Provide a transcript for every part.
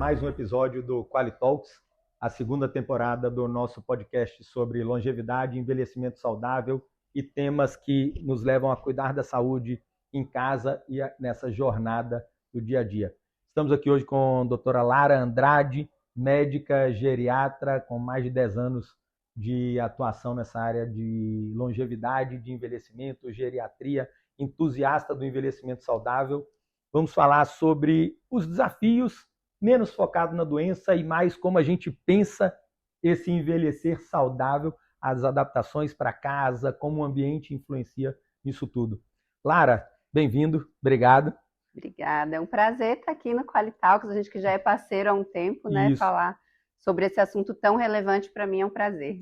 mais um episódio do Quali Talks, a segunda temporada do nosso podcast sobre longevidade, envelhecimento saudável e temas que nos levam a cuidar da saúde em casa e nessa jornada do dia a dia. Estamos aqui hoje com a doutora Lara Andrade, médica geriatra com mais de 10 anos de atuação nessa área de longevidade, de envelhecimento, geriatria, entusiasta do envelhecimento saudável. Vamos falar sobre os desafios, menos focado na doença e mais como a gente pensa esse envelhecer saudável, as adaptações para casa, como o ambiente influencia nisso tudo. Lara, bem-vindo, obrigado. Obrigada, é um prazer estar aqui no Quali Talks, a gente que já é parceiro há um tempo, né? Isso. Falar sobre esse assunto tão relevante para mim é um prazer.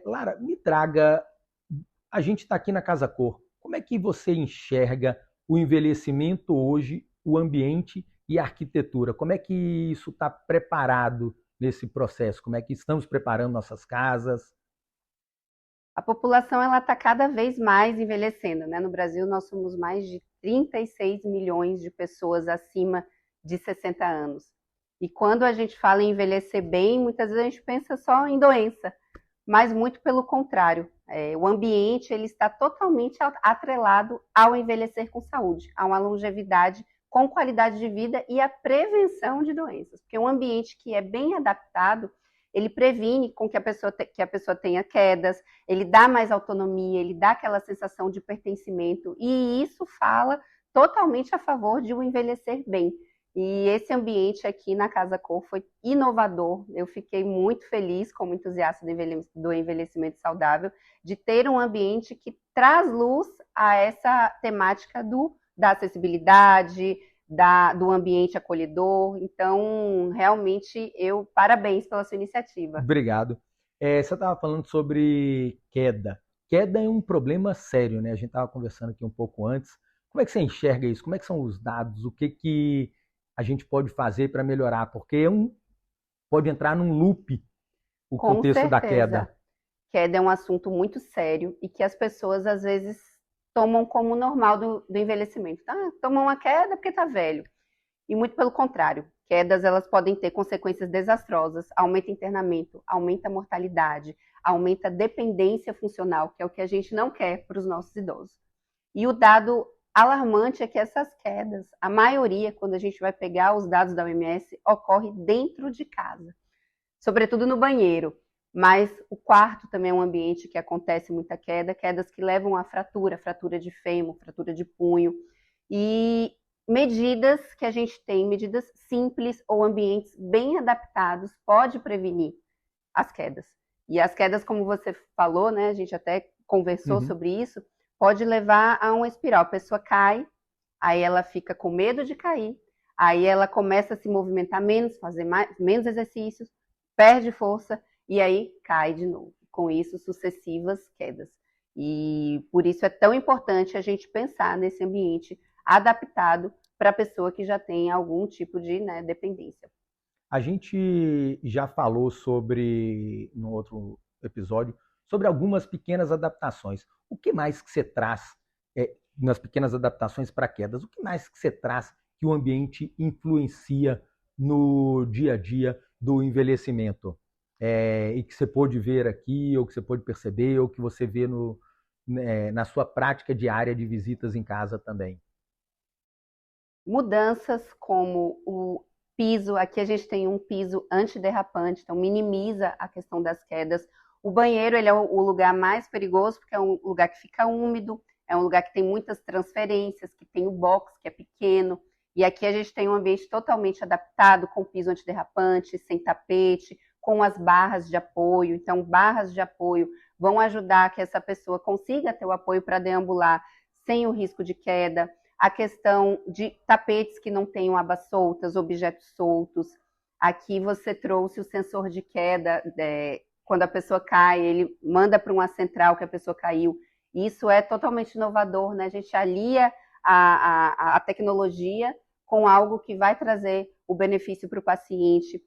Lara, me traga, a gente está aqui na Casa Cor, como é que você enxerga o envelhecimento hoje, o ambiente e a arquitetura? Como é que isso está preparado nesse processo? Como é que estamos preparando nossas casas? A população está cada vez mais envelhecendo, né? No Brasil, nós somos mais de 36 milhões de pessoas acima de 60 anos. E quando a gente fala em envelhecer bem, muitas vezes a gente pensa só em doença, mas muito pelo contrário. O ambiente ele está totalmente atrelado ao envelhecer com saúde, a uma longevidade com qualidade de vida e a prevenção de doenças. Porque um ambiente que é bem adaptado, ele previne com que a pessoa tenha quedas, ele dá mais autonomia, ele dá aquela sensação de pertencimento, e isso fala totalmente a favor de um envelhecer bem. E esse ambiente aqui na Casa Cor foi inovador. Eu fiquei muito feliz, como entusiasta do envelhecimento saudável, de ter um ambiente que traz luz a essa temática da acessibilidade, do ambiente acolhedor. Então, realmente, parabéns pela sua iniciativa. Obrigado. Você estava falando sobre queda. Queda é um problema sério, né? A gente estava conversando aqui um pouco antes. Como é que você enxerga isso? Como é que são os dados? O que a gente pode fazer para melhorar? Porque pode entrar num loop o contexto da queda. Queda é um assunto muito sério e que as pessoas, às vezes, tomam como normal do envelhecimento. Tomam uma queda porque está velho. E muito pelo contrário. Quedas elas podem ter consequências desastrosas, aumenta internamento, aumenta a mortalidade, aumenta a dependência funcional, que é o que a gente não quer para os nossos idosos. E o dado alarmante é que essas quedas, a maioria, quando a gente vai pegar os dados da OMS, ocorre dentro de casa, sobretudo no banheiro. Mas o quarto também é um ambiente que acontece muita queda, quedas que levam a fratura de fêmur, fratura de punho, e medidas que a gente tem, medidas simples ou ambientes bem adaptados, pode prevenir as quedas. E as quedas, como você falou, né, a gente até conversou sobre isso, pode levar a uma espiral. A pessoa cai, aí ela fica com medo de cair, aí ela começa a se movimentar menos, fazer menos exercícios, perde força, e aí cai de novo. Com isso, sucessivas quedas. E por isso é tão importante a gente pensar nesse ambiente adaptado para a pessoa que já tem algum tipo de dependência. A gente já falou no outro episódio, sobre algumas pequenas adaptações. O que mais que você traz nas pequenas adaptações para quedas? O que mais que você traz que o ambiente influencia no dia a dia do envelhecimento? E que você pôde ver aqui, ou que você pôde perceber, ou que você vê na sua prática diária de visitas em casa também? Mudanças como o piso, aqui a gente tem um piso antiderrapante, então minimiza a questão das quedas. O banheiro ele é o lugar mais perigoso, porque é um lugar que fica úmido, é um lugar que tem muitas transferências, que tem o box, que é pequeno, e aqui a gente tem um ambiente totalmente adaptado, com piso antiderrapante, sem tapete, com as barras de apoio. Então, barras de apoio vão ajudar que essa pessoa consiga ter o apoio para deambular sem o risco de queda. A questão de tapetes que não tenham abas soltas, objetos soltos. Aqui você trouxe o sensor de queda, quando a pessoa cai, ele manda para uma central que a pessoa caiu. Isso é totalmente inovador, né? A gente alia a tecnologia com algo que vai trazer o benefício para o paciente.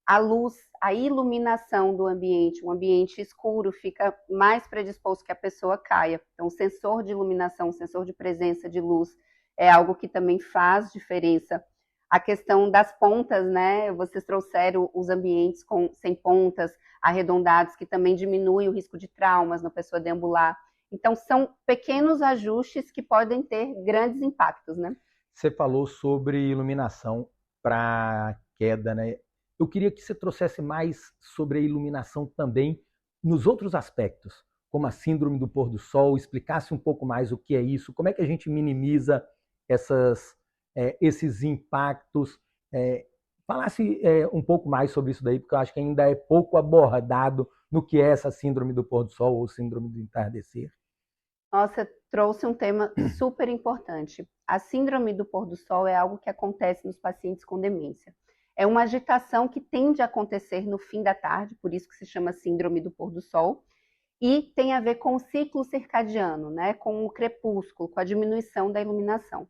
A luz, a iluminação do ambiente, um ambiente escuro fica mais predisposto que a pessoa caia. Então, o sensor de iluminação, o sensor de presença de luz, é algo que também faz diferença. A questão das pontas, né? Vocês trouxeram os ambientes sem pontas, arredondados, que também diminuem o risco de traumas na pessoa deambular. Então, são pequenos ajustes que podem ter grandes impactos, né? Você falou sobre iluminação para queda, né? Eu queria que você trouxesse mais sobre a iluminação também nos outros aspectos, como a síndrome do pôr do sol, explicasse um pouco mais o que é isso, como é que a gente minimiza esses impactos, falasse um pouco mais sobre isso daí, porque eu acho que ainda é pouco abordado no que é essa síndrome do pôr do sol ou síndrome do entardecer. Nossa, trouxe um tema super importante. A síndrome do pôr do sol é algo que acontece nos pacientes com demência. É uma agitação que tende a acontecer no fim da tarde, por isso que se chama síndrome do pôr do sol, e tem a ver com o ciclo circadiano, né, com o crepúsculo, com a diminuição da iluminação.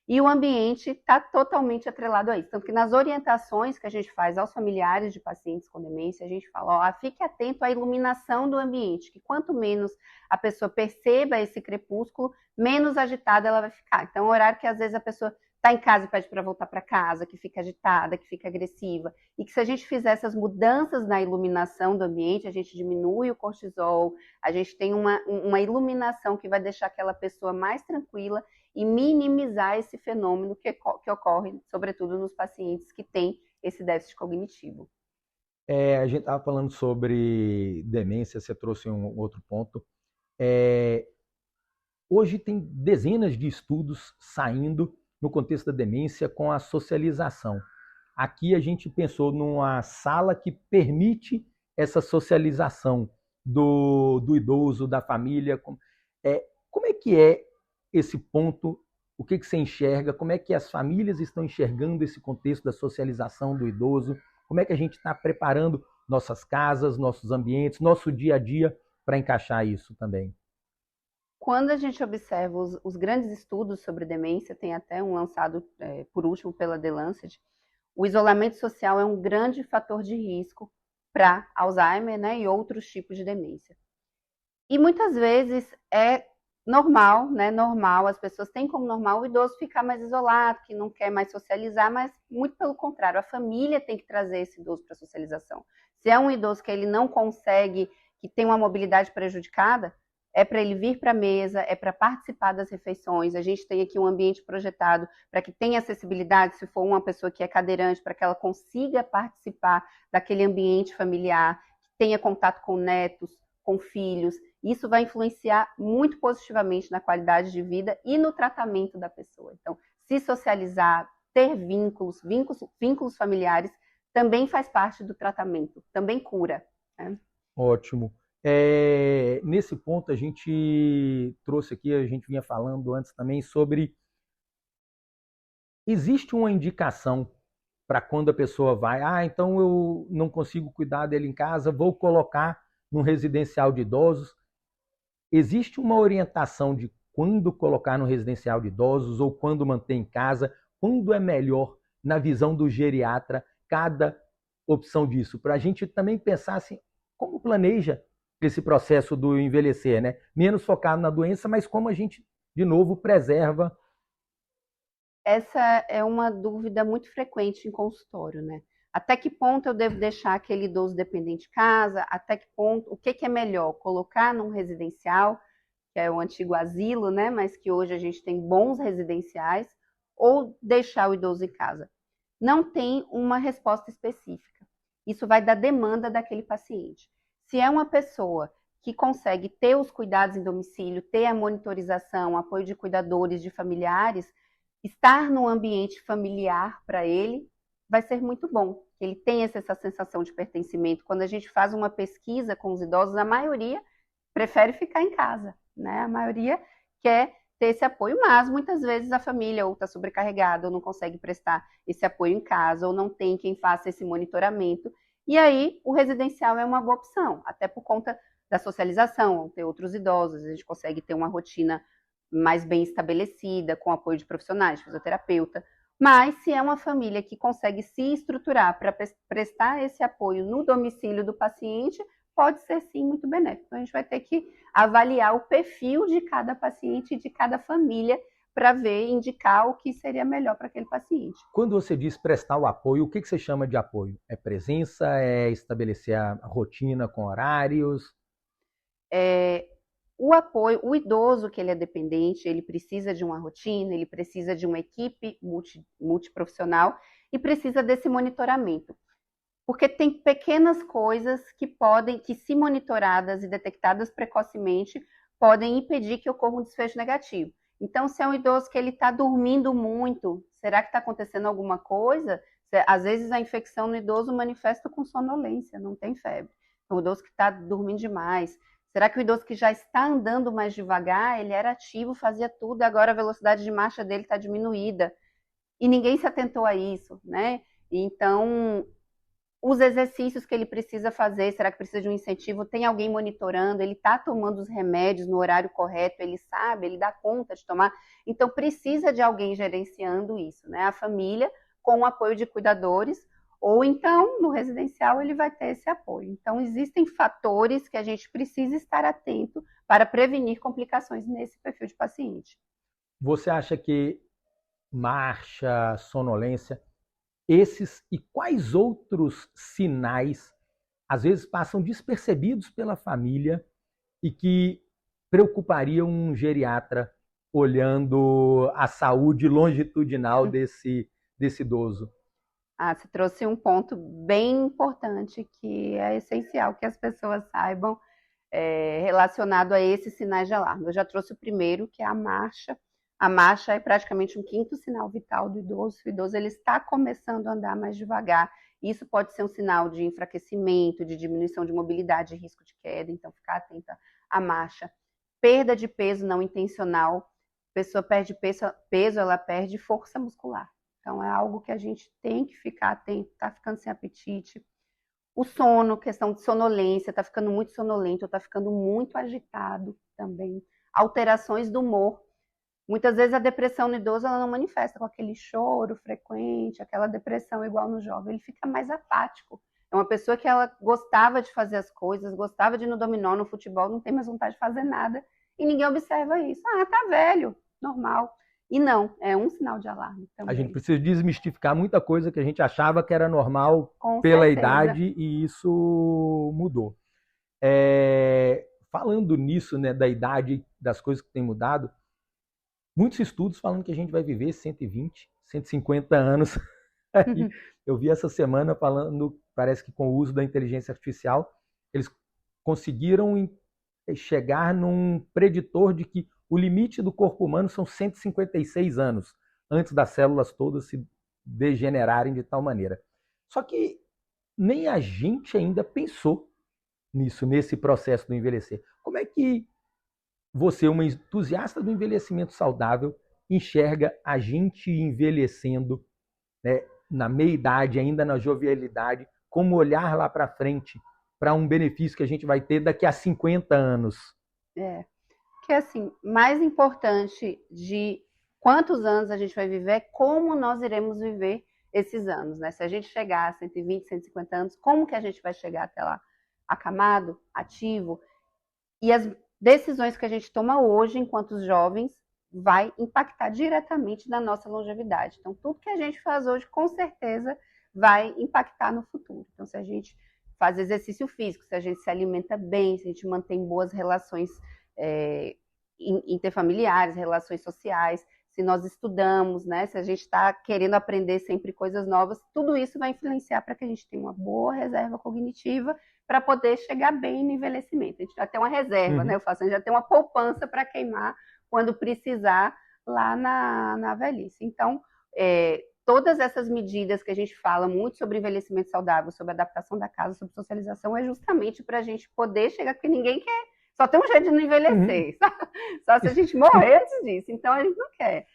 E o ambiente está totalmente atrelado a isso. Tanto que nas orientações que a gente faz aos familiares de pacientes com demência, a gente fala, fique atento à iluminação do ambiente, que quanto menos a pessoa perceba esse crepúsculo, menos agitada ela vai ficar. Então, é um horário que às vezes a pessoa está em casa e pede para voltar para casa, que fica agitada, que fica agressiva. E que se a gente fizer essas mudanças na iluminação do ambiente, a gente diminui o cortisol, a gente tem uma iluminação que vai deixar aquela pessoa mais tranquila e minimizar esse fenômeno que ocorre, sobretudo, nos pacientes que têm esse déficit cognitivo. A gente estava falando sobre demência, você trouxe um outro ponto. Hoje tem dezenas de estudos saindo no contexto da demência com a socialização. Aqui a gente pensou numa sala que permite essa socialização do idoso, da família. Como é que é esse ponto? O que você enxerga? Como é que as famílias estão enxergando esse contexto da socialização do idoso? Como é que a gente está preparando nossas casas, nossos ambientes, nosso dia a dia para encaixar isso também? Quando a gente observa os grandes estudos sobre demência, tem até um lançado, por último, pela The Lancet, o isolamento social é um grande fator de risco para Alzheimer, né, e outros tipos de demência. E muitas vezes é normal, né, as pessoas têm como normal o idoso ficar mais isolado, que não quer mais socializar, mas muito pelo contrário, a família tem que trazer esse idoso para a socialização. Se é um idoso que ele não consegue, que tem uma mobilidade prejudicada, é para ele vir para a mesa, é para participar das refeições. A gente tem aqui um ambiente projetado para que tenha acessibilidade, se for uma pessoa que é cadeirante, para que ela consiga participar daquele ambiente familiar, que tenha contato com netos, com filhos. Isso vai influenciar muito positivamente na qualidade de vida e no tratamento da pessoa. Então, se socializar, ter vínculos familiares, também faz parte do tratamento, também cura, né? Ótimo. Nesse ponto, a gente trouxe aqui, a gente vinha falando antes também sobre... Existe uma indicação para quando a pessoa vai, então eu não consigo cuidar dele em casa, vou colocar num residencial de idosos. Existe uma orientação de quando colocar no residencial de idosos ou quando manter em casa, quando é melhor, na visão do geriatra, cada opção disso, para a gente também pensar assim, como planeja esse processo do envelhecer, né? Menos focado na doença, mas como a gente, de novo, preserva. Essa é uma dúvida muito frequente em consultório, né? Até que ponto eu devo deixar aquele idoso dependente de casa? Até que ponto, o que é melhor? Colocar num residencial, que é o antigo asilo, né? Mas que hoje a gente tem bons residenciais, ou deixar o idoso em casa? Não tem uma resposta específica. Isso vai da demanda daquele paciente. Se é uma pessoa que consegue ter os cuidados em domicílio, ter a monitorização, apoio de cuidadores, de familiares, estar no ambiente familiar para ele vai ser muito bom. Ele tem essa sensação de pertencimento. Quando a gente faz uma pesquisa com os idosos, a maioria prefere ficar em casa, né? A maioria quer ter esse apoio, mas muitas vezes a família ou está sobrecarregada, ou não consegue prestar esse apoio em casa, ou não tem quem faça esse monitoramento. E aí o residencial é uma boa opção, até por conta da socialização, ter outros idosos, a gente consegue ter uma rotina mais bem estabelecida, com apoio de profissionais, de fisioterapeuta. Mas se é uma família que consegue se estruturar para prestar esse apoio no domicílio do paciente, pode ser sim muito benéfico. Então a gente vai ter que avaliar o perfil de cada paciente e de cada família para ver, indicar o que seria melhor para aquele paciente. Quando você diz prestar o apoio, o que você chama de apoio? É presença? É estabelecer a rotina com horários? O apoio, o idoso que ele é dependente, ele precisa de uma rotina, ele precisa de uma equipe multiprofissional e precisa desse monitoramento. Porque tem pequenas coisas que se monitoradas e detectadas precocemente, podem impedir que ocorra um desfecho negativo. Então, se é um idoso que ele está dormindo muito, será que está acontecendo alguma coisa? Às vezes a infecção no idoso manifesta com sonolência, não tem febre. Então, o idoso que está dormindo demais. Será que o idoso que já está andando mais devagar, ele era ativo, fazia tudo, agora a velocidade de marcha dele está diminuída? E ninguém se atentou a isso, né? Então, os exercícios que ele precisa fazer, será que precisa de um incentivo? Tem alguém monitorando? Ele está tomando os remédios no horário correto? Ele sabe? Ele dá conta de tomar? Então, precisa de alguém gerenciando isso, né? A família, com o apoio de cuidadores, ou então, no residencial, ele vai ter esse apoio. Então, existem fatores que a gente precisa estar atento para prevenir complicações nesse perfil de paciente. Você acha que marcha, sonolência, esses e quais outros sinais às vezes passam despercebidos pela família e que preocupariam um geriatra olhando a saúde longitudinal desse idoso? Você trouxe um ponto bem importante que é essencial que as pessoas saibam relacionado a esses sinais de alarme. Eu já trouxe o primeiro, que é a marcha. A marcha é praticamente um quinto sinal vital do idoso. O idoso ele está começando a andar mais devagar. Isso pode ser um sinal de enfraquecimento, de diminuição de mobilidade, de risco de queda. Então, ficar atenta à marcha. Perda de peso não intencional. A pessoa perde peso, ela perde força muscular. Então, é algo que a gente tem que ficar atento. Está ficando sem apetite. O sono, questão de sonolência, está ficando muito sonolento, está ficando muito agitado também. Alterações do humor. Muitas vezes a depressão no idoso ela não manifesta com aquele choro frequente, aquela depressão igual no jovem, ele fica mais apático. É uma pessoa que ela gostava de fazer as coisas, gostava de ir no dominó, no futebol, não tem mais vontade de fazer nada, e ninguém observa isso. Tá velho, normal. E não, é um sinal de alarme também. A gente precisa desmistificar muita coisa que a gente achava que era normal pela idade, e isso mudou. Falando nisso, né, da idade, das coisas que têm mudado, muitos estudos falando que a gente vai viver 120, 150 anos. Eu vi essa semana falando, parece que com o uso da inteligência artificial, eles conseguiram chegar num preditor de que o limite do corpo humano são 156 anos, antes das células todas se degenerarem de tal maneira. Só que nem a gente ainda pensou nisso, nesse processo do envelhecer. Como é que você, uma entusiasta do envelhecimento saudável, enxerga a gente envelhecendo, né, na meia-idade, ainda na jovialidade, como olhar lá para frente para um benefício que a gente vai ter daqui a 50 anos? Que assim, mais importante de quantos anos a gente vai viver é como nós iremos viver esses anos, né? Se a gente chegar a 120, 150 anos, como que a gente vai chegar até lá? Acamado, ativo? E as decisões que a gente toma hoje, enquanto jovens, vai impactar diretamente na nossa longevidade. Então, tudo que a gente faz hoje, com certeza, vai impactar no futuro. Então, se a gente faz exercício físico, se a gente se alimenta bem, se a gente mantém boas relações interfamiliares, relações sociais, se nós estudamos, né, se a gente está querendo aprender sempre coisas novas, tudo isso vai influenciar para que a gente tenha uma boa reserva cognitiva para poder chegar bem no envelhecimento. A gente já tem uma reserva, né? A gente já tem uma poupança para queimar quando precisar lá na velhice. Então, todas essas medidas que a gente fala muito sobre envelhecimento saudável, sobre adaptação da casa, sobre socialização, é justamente para a gente poder chegar, porque ninguém quer. Só tem um jeito de não envelhecer, só se a gente morrer antes disso. Então, a gente não quer.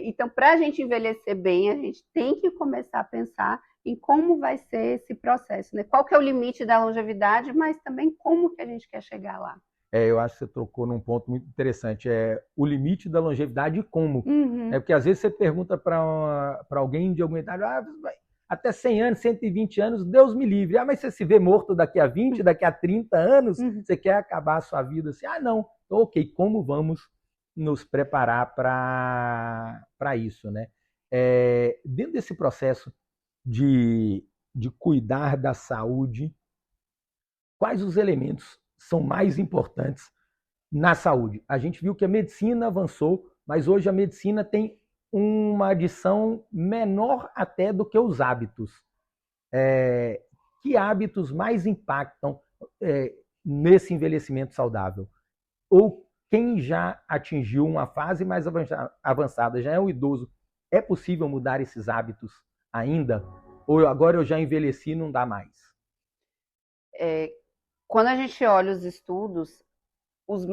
Então, para a gente envelhecer bem, a gente tem que começar a pensar em como vai ser esse processo, né? Qual que é o limite da longevidade, mas também como que a gente quer chegar lá. Eu acho que você tocou num ponto muito interessante, o limite da longevidade e como. Porque às vezes você pergunta para alguém de alguma idade, até 100 anos, 120 anos, Deus me livre. Mas você se vê morto daqui a 20, daqui a 30 anos, você quer acabar a sua vida assim? Não, ok, como vamos nos preparar para isso, né? Dentro desse processo de cuidar da saúde, quais os elementos são mais importantes na saúde? A gente viu que a medicina avançou, mas hoje a medicina tem uma adição menor até do que os hábitos. Que hábitos mais impactam nesse envelhecimento saudável? Ou quem já atingiu uma fase mais avançada, já é um idoso, é possível mudar esses hábitos ainda? Ou agora eu já envelheci e não dá mais? Quando a gente olha os estudos,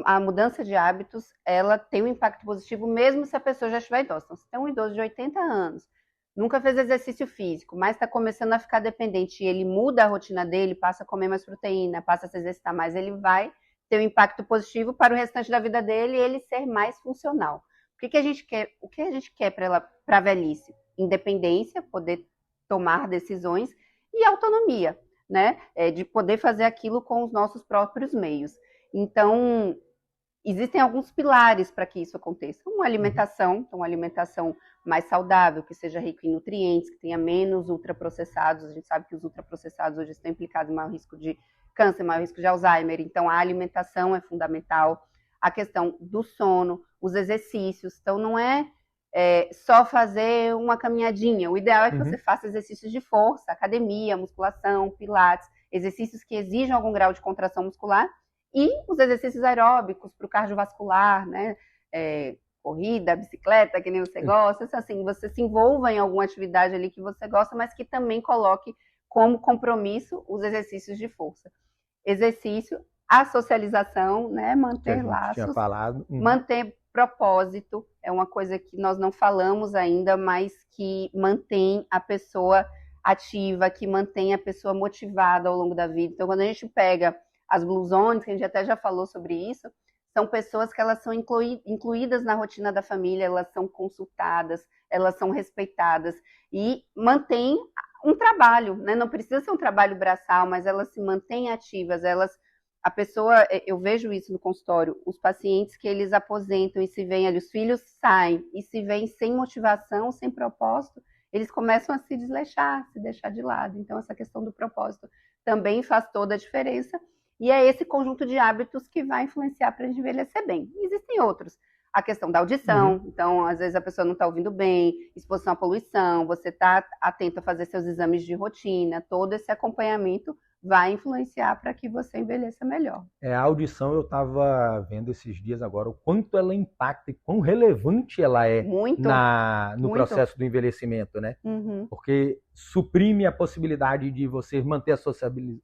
a mudança de hábitos, ela tem um impacto positivo mesmo se a pessoa já estiver idosa. Então, se tem um idoso de 80 anos, nunca fez exercício físico, mas está começando a ficar dependente e ele muda a rotina dele, passa a comer mais proteína, passa a se exercitar mais, ele vai ter um impacto positivo para o restante da vida dele e ele ser mais funcional. O que a gente quer para a velhice? Independência, poder tomar decisões e autonomia, né? De poder fazer aquilo com os nossos próprios meios. Então, existem alguns pilares para que isso aconteça. Uma alimentação mais saudável, que seja rica em nutrientes, que tenha menos ultraprocessados. A gente sabe que os ultraprocessados hoje estão implicados em maior risco de câncer, maior risco de Alzheimer. Então, a alimentação é fundamental. A questão do sono, os exercícios. Então, não é só fazer uma caminhadinha. O ideal é que você faça exercícios de força, academia, musculação, pilates, exercícios que exijam algum grau de contração muscular, e os exercícios aeróbicos para o cardiovascular, né? Corrida, bicicleta, que nem você gosta, assim, você se envolva em alguma atividade ali que você gosta, mas que também coloque como compromisso os exercícios de força. Exercício, a socialização, né? Manter laços, manter propósito, é uma coisa que nós não falamos ainda, mas que mantém a pessoa ativa, que mantém a pessoa motivada ao longo da vida. Então, quando a gente pega as Blue Zones, que a gente até já falou sobre isso, são pessoas que elas são incluídas na rotina da família, elas são consultadas, elas são respeitadas e mantêm um trabalho, né? Não precisa ser um trabalho braçal, mas elas se mantêm ativas, a pessoa, eu vejo isso no consultório, os pacientes que eles aposentam e se veem ali, os filhos saem e se veem sem motivação, sem propósito, eles começam a se desleixar, se deixar de lado. Então, essa questão do propósito também faz toda a diferença. E é esse conjunto de hábitos que vai influenciar para a gente envelhecer bem. E existem outros. A questão da audição. Então, às vezes a pessoa não está ouvindo bem, exposição à poluição, você está atento a fazer seus exames de rotina, todo esse acompanhamento vai influenciar para que você envelheça melhor. A audição, eu estava vendo esses dias agora o quanto ela impacta e quão relevante ela é no processo do envelecimento, né? Porque suprime a possibilidade de você manter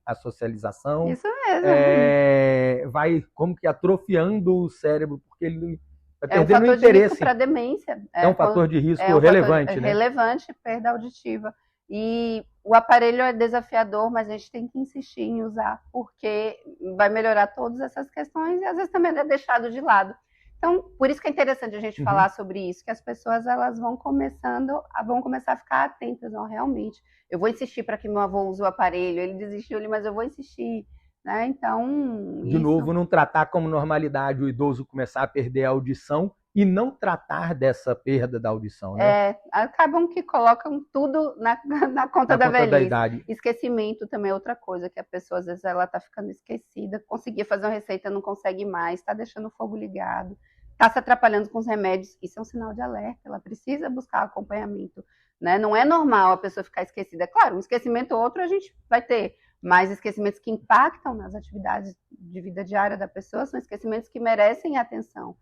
a socialização. Isso mesmo. Vai como que atrofiando o cérebro, porque ele vai perdendo o interesse. É um fator de risco para demência. É um fator de risco relevante, né? Relevante, perda auditiva. E o aparelho é desafiador, mas a gente tem que insistir em usar, porque vai melhorar todas essas questões e às vezes também é deixado de lado. Então, por isso que é interessante a gente falar sobre isso, que as pessoas elas vão começar a ficar atentas, não, realmente. Eu vou insistir para que meu avô use o aparelho, ele desistiu ali, mas eu vou insistir, né? Então, de novo, não tratar como normalidade o idoso começar a perder a audição e não tratar dessa perda da audição, né? Acabam que colocam tudo na conta da velhice. Da idade. Esquecimento também é outra coisa, que a pessoa, às vezes, ela tá ficando esquecida, conseguia fazer uma receita, não consegue mais, tá deixando o fogo ligado, tá se atrapalhando com os remédios, isso é um sinal de alerta, ela precisa buscar acompanhamento, né? Não é normal a pessoa ficar esquecida. Claro, um esquecimento ou outro a gente vai ter, mas esquecimentos que impactam nas atividades de vida diária da pessoa são esquecimentos que merecem atenção.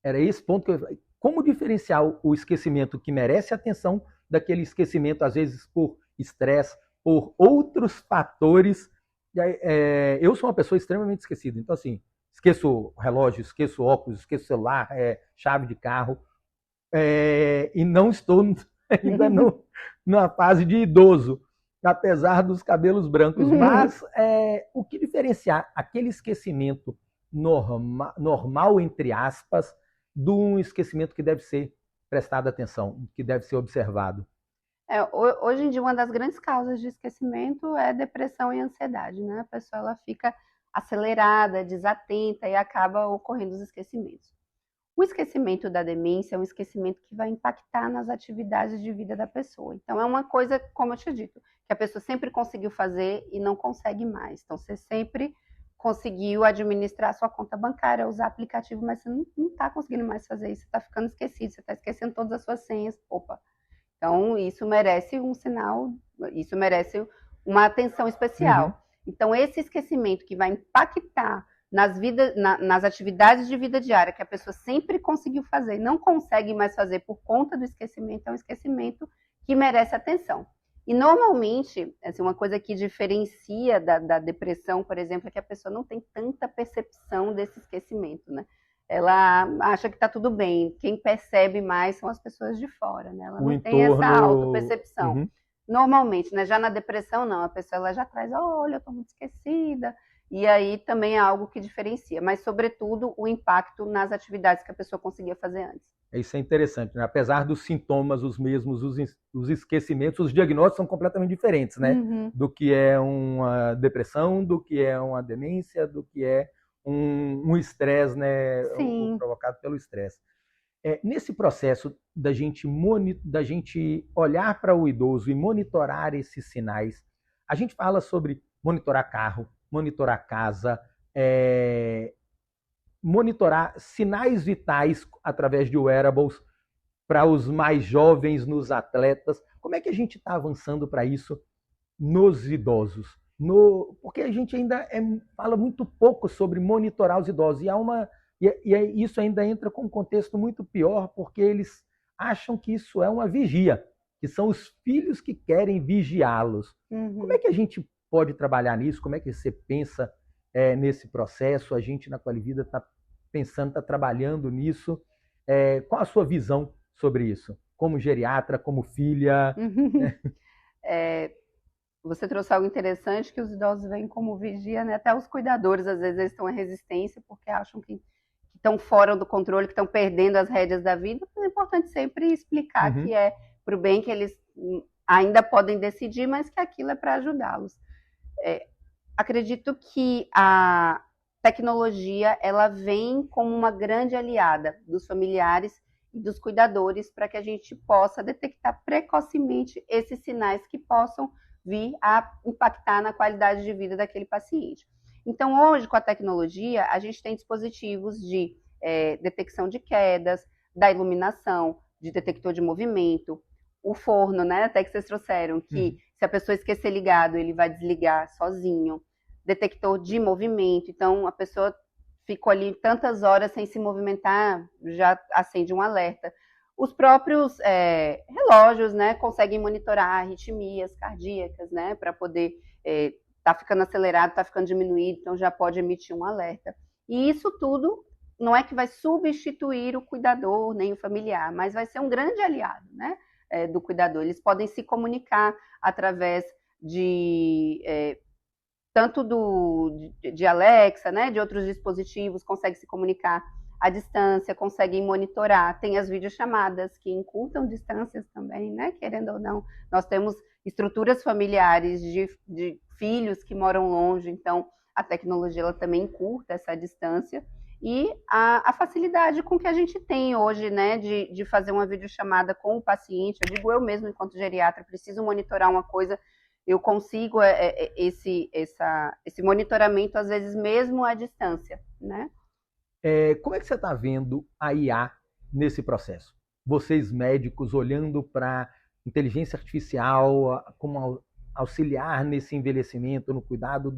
Era esse ponto que eu... Como diferenciar o esquecimento que merece atenção daquele esquecimento, às vezes, por estresse, por outros fatores. Eu sou uma pessoa extremamente esquecida. Então, assim, esqueço relógio, esqueço óculos, esqueço celular, chave de carro. E não estou ainda numa fase de idoso, apesar dos cabelos brancos. Mas o que diferenciar aquele esquecimento normal, entre aspas, de um esquecimento que deve ser prestado atenção, que deve ser observado? Hoje em dia, uma das grandes causas de esquecimento é depressão e ansiedade, né? A pessoa ela fica acelerada, desatenta e acaba ocorrendo os esquecimentos. O esquecimento da demência é um esquecimento que vai impactar nas atividades de vida da pessoa. Então, é uma coisa, como eu te dito, que a pessoa sempre conseguiu fazer e não consegue mais. Então, você sempre conseguiu administrar sua conta bancária, usar aplicativo, mas você não está conseguindo mais fazer isso, você está ficando esquecido, você está esquecendo todas as suas senhas. Opa! Então, isso merece um sinal, isso merece uma atenção especial. Uhum. Então, esse esquecimento que vai impactar nas atividades de vida diária que a pessoa sempre conseguiu fazer e não consegue mais fazer por conta do esquecimento, é um esquecimento que merece atenção. E normalmente, assim, uma coisa que diferencia da depressão, por exemplo, é que a pessoa não tem tanta percepção desse esquecimento, né? Ela acha que está tudo bem. Quem percebe mais são as pessoas de fora, né? Ela O não tem essa autopercepção. Uhum. Normalmente, né? Já na depressão, não. A pessoa ela já traz, olha, eu estou muito esquecida. E aí também é algo que diferencia. Mas, sobretudo, o impacto nas atividades que a pessoa conseguia fazer antes. Isso é interessante, né? Apesar dos sintomas os mesmos, os esquecimentos, os diagnósticos são completamente diferentes, né? Uhum. Do que é uma depressão, do que é uma demência, do que é um estresse, né? Sim. Provocado pelo estresse. Nesse processo da gente olhar para o idoso e monitorar esses sinais, a gente fala sobre monitorar carro, monitorar casa, monitorar sinais vitais através de wearables para os mais jovens, nos atletas. Como é que a gente está avançando para isso nos idosos? Porque a gente ainda fala muito pouco sobre monitorar os idosos. E isso ainda entra com um contexto muito pior, porque eles acham que isso é uma vigia, que são os filhos que querem vigiá-los. Uhum. Como é que a gente pode trabalhar nisso? Como é que você pensa nesse processo? A gente na Qualivida está pensando, está trabalhando nisso. Qual a sua visão sobre isso? Como geriatra, como filha? Você trouxe algo interessante, que os idosos veem como vigia, né? Até os cuidadores, às vezes, eles estão em resistência porque acham que estão fora do controle, que estão perdendo as rédeas da vida. Mas é importante sempre explicar que é para o bem, que eles ainda podem decidir, mas que aquilo é para ajudá-los. Acredito que a tecnologia ela vem como uma grande aliada dos familiares e dos cuidadores para que a gente possa detectar precocemente esses sinais que possam vir a impactar na qualidade de vida daquele paciente. Então, hoje, com a tecnologia, a gente tem dispositivos de detecção de quedas, da iluminação, de detector de movimento, o forno, né, até que vocês trouxeram, que se a pessoa esquecer ligado, ele vai desligar sozinho, detector de movimento, então a pessoa ficou ali tantas horas sem se movimentar, já acende um alerta. Os próprios relógios, né, conseguem monitorar arritmias cardíacas, né, para poder tá ficando acelerado, tá ficando diminuído, então já pode emitir um alerta. E isso tudo não é que vai substituir o cuidador nem o familiar, mas vai ser um grande aliado, né, do cuidador. Eles podem se comunicar através de tanto de Alexa, né, de outros dispositivos, consegue se comunicar à distância, conseguem monitorar, tem as videochamadas que encurtam distâncias também, né, querendo ou não. Nós temos estruturas familiares de filhos que moram longe, então a tecnologia ela também encurta essa distância, e a facilidade com que a gente tem hoje, né, de fazer uma videochamada com o paciente. Eu digo, eu mesmo, enquanto geriatra, preciso monitorar uma coisa, eu consigo esse monitoramento, às vezes, mesmo à distância, né? Como é que você está vendo a IA nesse processo? Vocês médicos olhando para inteligência artificial como auxiliar nesse envelhecimento, no cuidado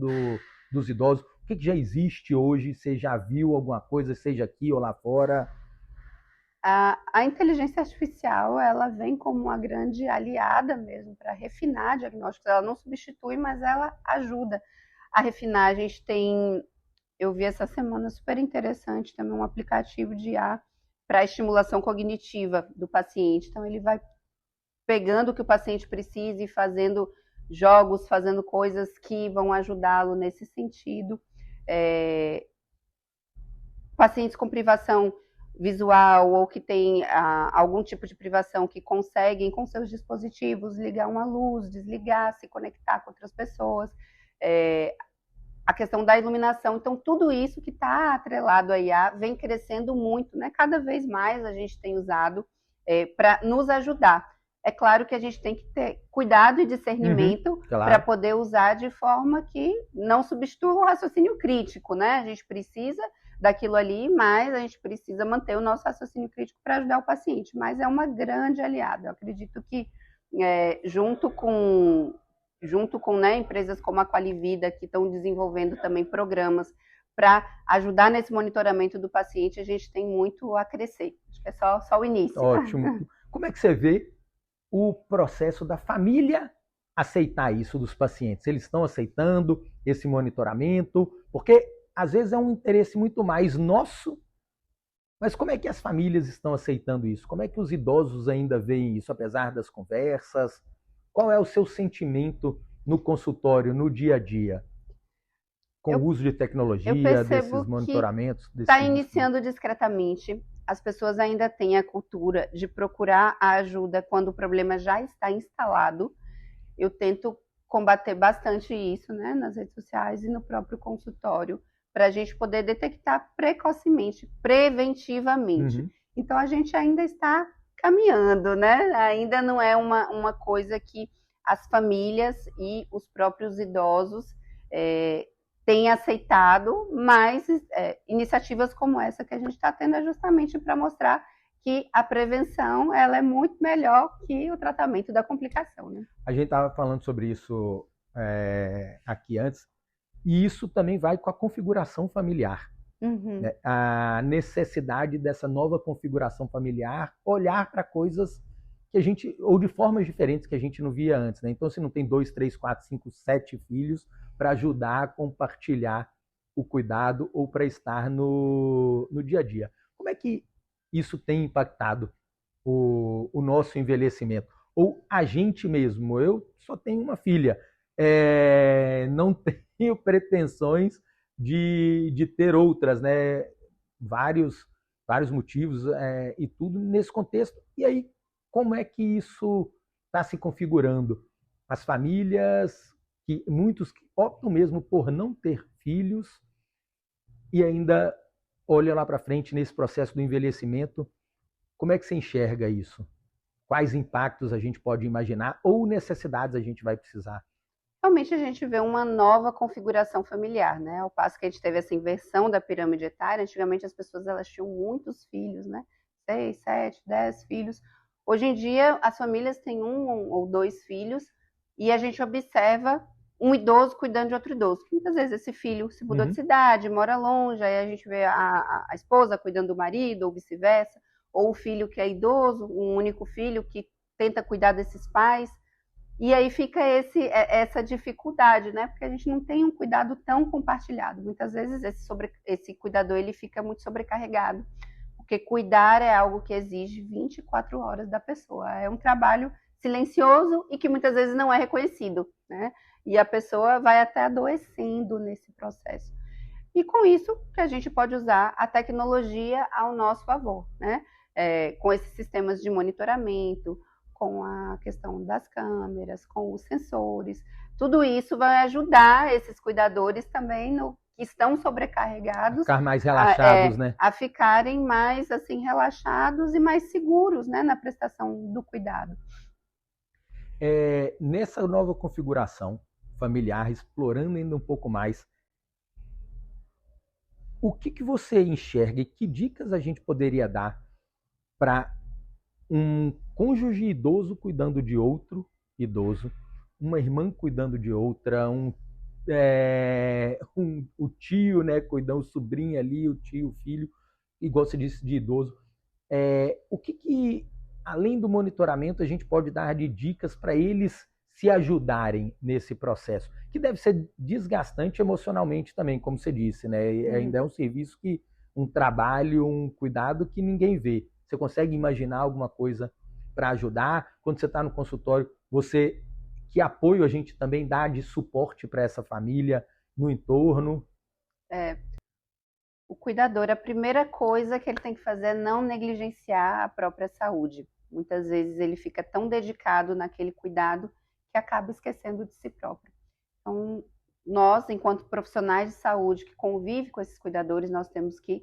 dos idosos. O que já existe hoje? Você já viu alguma coisa, seja aqui ou lá fora? A inteligência artificial, ela vem como uma grande aliada mesmo para refinar diagnósticos. Ela não substitui, mas ela ajuda a refinar. A gente tem, eu vi essa semana, super interessante, também um aplicativo de IA para estimulação cognitiva do paciente. Então, ele vai pegando o que o paciente precisa e fazendo jogos, fazendo coisas que vão ajudá-lo nesse sentido. Pacientes com privação visual ou que tem algum tipo de privação, que conseguem com seus dispositivos ligar uma luz, desligar, se conectar com outras pessoas. a questão da iluminação. Então, tudo isso que está atrelado à IA vem crescendo muito, né? Cada vez mais a gente tem usado para nos ajudar. É claro que a gente tem que ter cuidado e discernimento claro. para poder usar de forma que não substitua o raciocínio crítico, né? A gente precisa daquilo ali, mas a gente precisa manter o nosso raciocínio crítico para ajudar o paciente. Mas é uma grande aliada. Eu acredito que junto com né, empresas como a Qualivida, que estão desenvolvendo também programas para ajudar nesse monitoramento do paciente, a gente tem muito a crescer. Acho que é só o início. Ótimo. Como é que você vê o processo da família aceitar isso dos pacientes? Eles estão aceitando esse monitoramento? Porque às vezes é um interesse muito mais nosso, mas como é que as famílias estão aceitando isso? Como é que os idosos ainda veem isso, apesar das conversas? Qual é o seu sentimento no consultório, no dia a dia, com o uso de tecnologia, desses monitoramentos? Está iniciando discretamente. As pessoas ainda têm a cultura de procurar a ajuda quando o problema já está instalado. Eu tento combater bastante isso, né, nas redes sociais e no próprio consultório, para a gente poder detectar precocemente, preventivamente. Então, a gente ainda está caminhando, né? Ainda não é uma coisa que as famílias e os próprios idosos têm aceitado, mas iniciativas como essa que a gente está tendo é justamente para mostrar que a prevenção ela é muito melhor que o tratamento da complicação, né? A gente estava falando sobre isso aqui antes, e isso também vai com a configuração familiar. Né? A necessidade dessa nova configuração familiar, olhar para coisas que a gente, ou de formas diferentes que a gente não via antes. Né? Então, se não tem 2, 3, 4, 5, 7 filhos para ajudar a compartilhar o cuidado ou para estar no dia a dia. Como é que isso tem impactado o nosso envelhecimento? Ou a gente mesmo? Eu só tenho uma filha. Não tenho pretensões de ter outras, né? Vários motivos e tudo nesse contexto. E aí, como é que isso está se configurando? As famílias, muitos que optam mesmo por não ter filhos e ainda olham lá para frente nesse processo do envelhecimento. Como é que você enxerga isso? Quais impactos a gente pode imaginar ou necessidades a gente vai precisar? Realmente a gente vê uma nova configuração familiar, né? Ao passo que a gente teve essa inversão da pirâmide etária, antigamente as pessoas elas tinham muitos filhos, né? 6, 7, 10 filhos. Hoje em dia as famílias têm 1 ou 2 filhos e a gente observa um idoso cuidando de outro idoso. Muitas vezes esse filho se mudou de cidade, mora longe, aí a gente vê a esposa cuidando do marido ou vice-versa, ou o filho que é idoso, um único filho que tenta cuidar desses pais. E aí fica essa dificuldade, né? Porque a gente não tem um cuidado tão compartilhado. Muitas vezes esse cuidador ele fica muito sobrecarregado, porque cuidar é algo que exige 24 horas da pessoa. É um trabalho silencioso e que muitas vezes não é reconhecido, né? E a pessoa vai até adoecendo nesse processo. E com isso que a gente pode usar a tecnologia ao nosso favor, né? Com esses sistemas de monitoramento, com a questão das câmeras, com os sensores, tudo isso vai ajudar esses cuidadores também que estão sobrecarregados, ficar mais relaxados, né? A ficarem mais assim relaxados e mais seguros, né, na prestação do cuidado. Nessa nova configuração familiar, explorando ainda um pouco mais, o que você enxerga e que dicas a gente poderia dar para um cônjuge idoso cuidando de outro idoso, uma irmã cuidando de outra, o tio, né, cuidando, o sobrinho ali, o tio, o filho, igual você disse, de idoso. O que, além do monitoramento, a gente pode dar de dicas para eles se ajudarem nesse processo? Que deve ser desgastante emocionalmente também, como você disse, né? Ainda é um serviço um trabalho, um cuidado que ninguém vê. Você consegue imaginar alguma coisa para ajudar? Quando você está no consultório, que apoio a gente também dá de suporte para essa família no entorno? O cuidador, a primeira coisa que ele tem que fazer é não negligenciar a própria saúde. Muitas vezes ele fica tão dedicado naquele cuidado que acaba esquecendo de si próprio. Então, nós, enquanto profissionais de saúde que convivem com esses cuidadores, nós temos que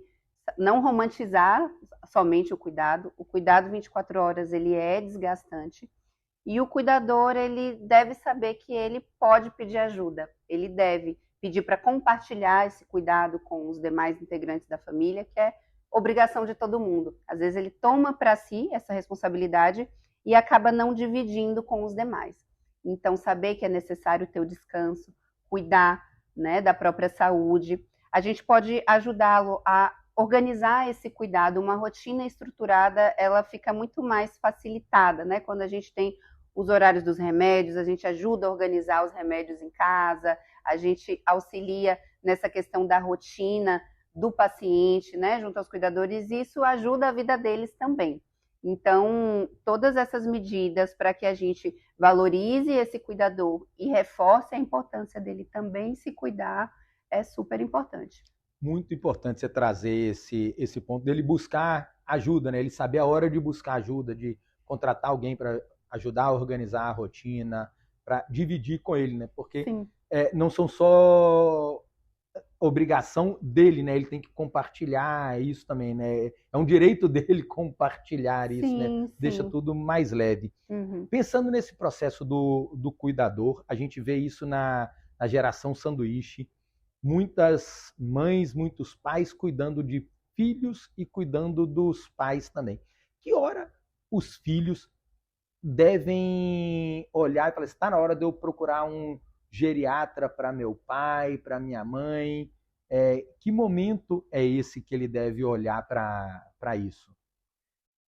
não romantizar somente o cuidado. O cuidado 24 horas, ele é desgastante. E o cuidador, ele deve saber que ele pode pedir ajuda. Ele deve pedir para compartilhar esse cuidado com os demais integrantes da família, que é obrigação de todo mundo. Às vezes ele toma para si essa responsabilidade e acaba não dividindo com os demais. Então, saber que é necessário ter o descanso, cuidar, né, da própria saúde. A gente pode ajudá-lo a organizar esse cuidado. Uma rotina estruturada, ela fica muito mais facilitada, né? Quando a gente tem os horários dos remédios, a gente ajuda a organizar os remédios em casa, a gente auxilia nessa questão da rotina do paciente, né, junto aos cuidadores, e isso ajuda a vida deles também. Então, todas essas medidas para que a gente valorize esse cuidador e reforce a importância dele também se cuidar é super importante. Muito importante você trazer esse ponto dele buscar ajuda, né? Ele saber a hora de buscar ajuda, de contratar alguém para ajudar a organizar a rotina, para dividir com ele, né? Porque não são só obrigação dele, né? Ele tem que compartilhar isso também, né? É um direito dele compartilhar isso, né? Deixa tudo mais leve. Pensando nesse processo do cuidador, a gente vê isso na geração sanduíche, muitas mães, muitos pais cuidando de filhos e cuidando dos pais também. Que hora os filhos devem olhar e falar, está na hora de eu procurar um geriatra para meu pai, para minha mãe? Que momento é esse que ele deve olhar para isso?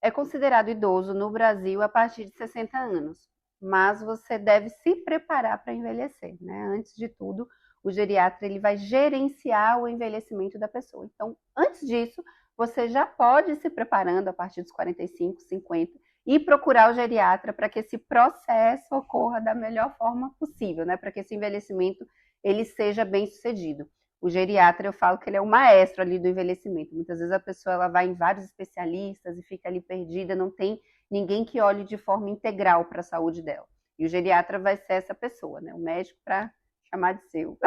É considerado idoso no Brasil a partir de 60 anos, mas você deve se preparar para envelhecer, né? Antes de tudo, o geriatra ele vai gerenciar o envelhecimento da pessoa. Então, antes disso, você já pode ir se preparando a partir dos 45, 50 e procurar o geriatra para que esse processo ocorra da melhor forma possível, né? Para que esse envelhecimento ele seja bem sucedido. O geriatra, eu falo que ele é o maestro ali do envelhecimento. Muitas vezes a pessoa ela vai em vários especialistas e fica ali perdida, não tem ninguém que olhe de forma integral para a saúde dela. E o geriatra vai ser essa pessoa, né? O médico para chamar de seu.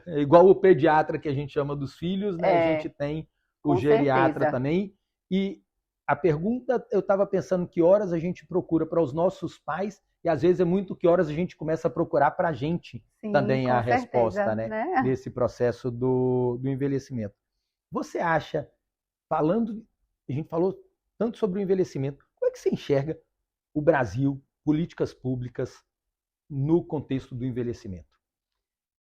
É igual o pediatra que a gente chama dos filhos, né? A gente tem o geriatra também. E a pergunta, eu estava pensando que horas a gente procura para os nossos pais e às vezes é muito que horas a gente começa a procurar para a gente também a resposta, né? Nesse processo do envelhecimento. Você acha, a gente falou tanto sobre o envelhecimento, como é que você enxerga o Brasil, políticas públicas no contexto do envelhecimento?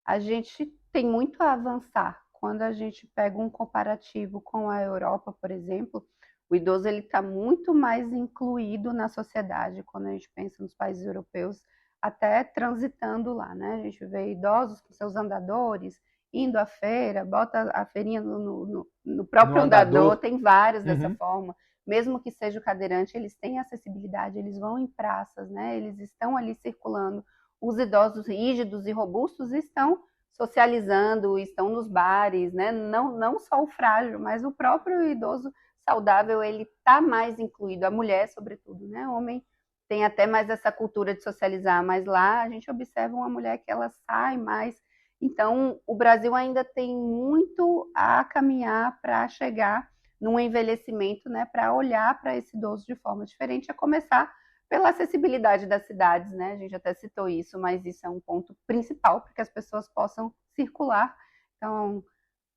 A gente tem muito a avançar. Quando a gente pega um comparativo com a Europa, por exemplo, o idoso está muito mais incluído na sociedade, quando a gente pensa nos países europeus, até transitando lá, né? A gente vê idosos com seus andadores, indo à feira, bota a feirinha no próprio andador, tem vários dessa forma. Mesmo que seja o cadeirante, eles têm acessibilidade, eles vão em praças, né? Eles estão ali circulando. Os idosos rígidos e robustos estão socializando, estão nos bares, né? Não só o frágil, mas o próprio idoso saudável, ele está mais incluído, a mulher, sobretudo, né? O homem tem até mais essa cultura de socializar, mas lá a gente observa uma mulher que ela sai mais. Então, o Brasil ainda tem muito a caminhar para chegar num envelhecimento, né? Para olhar para esse idoso de forma diferente, a começar pela acessibilidade das cidades, né? A gente até citou isso, mas isso é um ponto principal para que as pessoas possam circular. Então,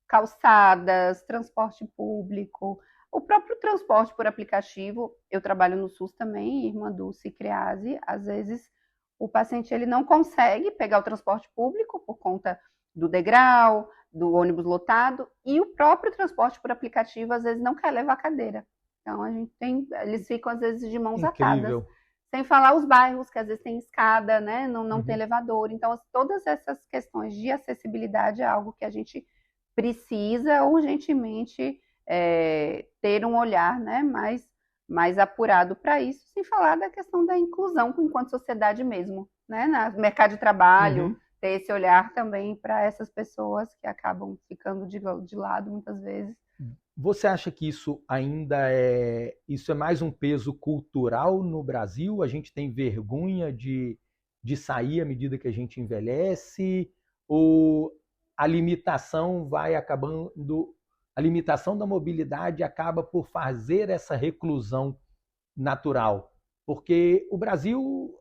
calçadas, transporte público, o próprio transporte por aplicativo. Eu trabalho no SUS também, irmã do Cicrease. Às vezes o paciente ele não consegue pegar o transporte público por conta do degrau, do ônibus lotado, e o próprio transporte por aplicativo às vezes não quer levar a cadeira. Então eles ficam às vezes de mãos atadas. Sem falar os bairros que às vezes tem escada, né? Não tem elevador. Então todas essas questões de acessibilidade é algo que a gente precisa urgentemente ter um olhar, né, mais apurado para isso, sem falar da questão da inclusão enquanto sociedade mesmo, né, no mercado de trabalho, ter esse olhar também para essas pessoas que acabam ficando de lado muitas vezes. Você acha que isso ainda isso é mais um peso cultural no Brasil? A gente tem vergonha de de sair à medida que a gente envelhece, ou a limitação vai acabando, a limitação da mobilidade acaba por fazer essa reclusão natural? Porque o Brasil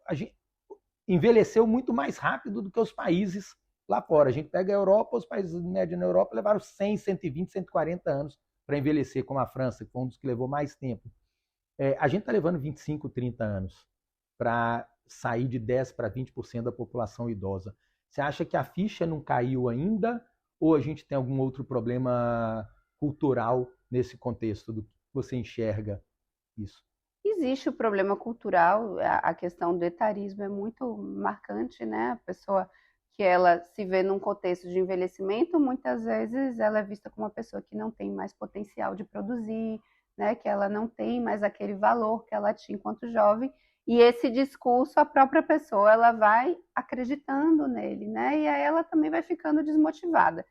envelheceu muito mais rápido do que os países lá fora. A gente pega a Europa, os países médios na Europa levaram 100, 120, 140 anos para envelhecer, como a França, que foi um dos que levou mais tempo. A gente está levando 25, 30 anos para sair de 10% para 20% da população idosa. Você acha que a ficha não caiu ainda, ou a gente tem algum outro problema cultural nesse contexto? Do que você enxerga isso? Existe o problema cultural, a questão do etarismo é muito marcante, né? A pessoa que ela se vê num contexto de envelhecimento, muitas vezes ela é vista como uma pessoa que não tem mais potencial de produzir, né? Que ela não tem mais aquele valor que ela tinha enquanto jovem, e esse discurso a própria pessoa ela vai acreditando nele, né? E aí ela também vai ficando desmotivada.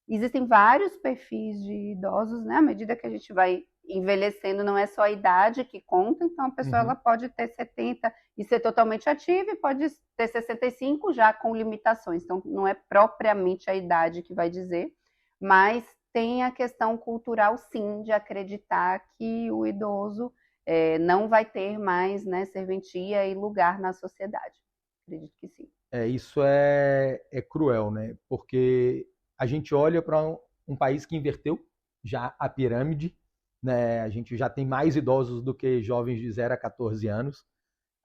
Existem vários perfis de idosos, né? À medida que a gente vai envelhecendo, não é só a idade que conta, então a pessoa ela pode ter 70 e ser totalmente ativa, e pode ter 65 já com limitações. Então, não é propriamente a idade que vai dizer, mas tem a questão cultural, sim, de acreditar que o idoso não vai ter mais, né, serventia e lugar na sociedade. Acredito que sim. Isso é cruel, né? Porque a gente olha para um país que inverteu já a pirâmide, né? A gente já tem mais idosos do que jovens de 0 a 14 anos.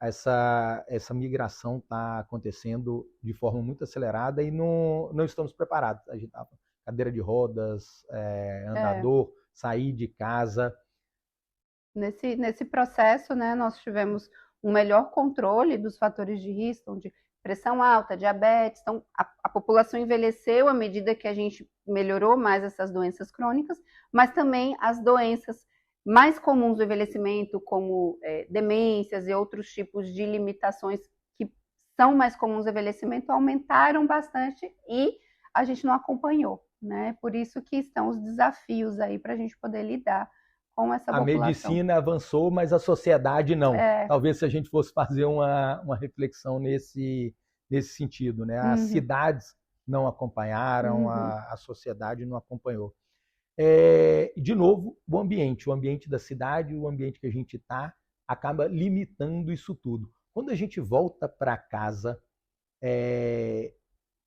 Essa migração está acontecendo de forma muito acelerada e não estamos preparados. A gente tá cadeira de rodas, andador, sair de casa. Nesse processo, né, nós tivemos um melhor controle dos fatores de risco, onde pressão alta, diabetes. Então, a população envelheceu à medida que a gente melhorou mais essas doenças crônicas, mas também as doenças mais comuns do envelhecimento, como demências e outros tipos de limitações que são mais comuns do envelhecimento, aumentaram bastante e a gente não acompanhou, né? Por isso que estão os desafios aí para a gente poder lidar com essa população. A medicina avançou, mas a sociedade não. Talvez se a gente fosse fazer uma reflexão nesse sentido, né? As cidades não acompanharam, a sociedade não acompanhou. De novo, o ambiente da cidade, o ambiente que a gente está, acaba limitando isso tudo. Quando a gente volta para casa,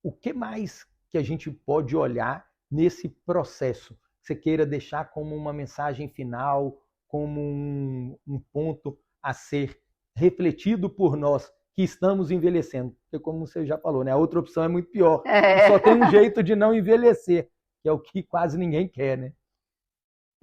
o que mais que a gente pode olhar nesse processo? Você queira deixar como uma mensagem final, como um ponto a ser refletido por nós que estamos envelhecendo? Porque, como você já falou, né, a outra opção é muito pior. Só tem um jeito de não envelhecer, que é o que quase ninguém quer, né?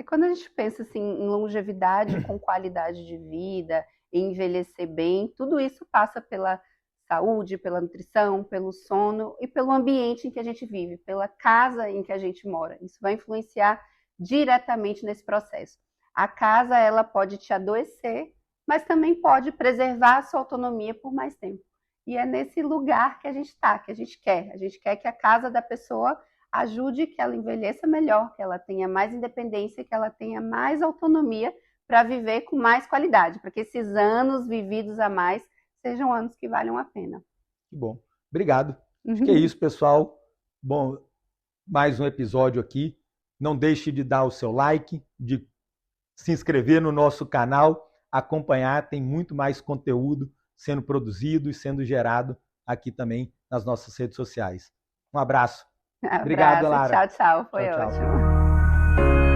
Quando a gente pensa assim, em longevidade com qualidade de vida, em envelhecer bem, tudo isso passa pela saúde, pela nutrição, pelo sono e pelo ambiente em que a gente vive, pela casa em que a gente mora. Isso vai influenciar diretamente nesse processo. A casa, ela pode te adoecer, mas também pode preservar a sua autonomia por mais tempo. E é nesse lugar que a gente está, que a gente quer. A gente quer que a casa da pessoa ajude que ela envelheça melhor, que ela tenha mais independência, que ela tenha mais autonomia para viver com mais qualidade, para que esses anos vividos a mais sejam anos que valham a pena. Que bom. Obrigado. Acho que é isso, pessoal. Bom, mais um episódio aqui. Não deixe de dar o seu like, de se inscrever no nosso canal, acompanhar, tem muito mais conteúdo sendo produzido e sendo gerado aqui também nas nossas redes sociais. Um abraço. Obrigado, Lara. Tchau, tchau. Foi ótimo.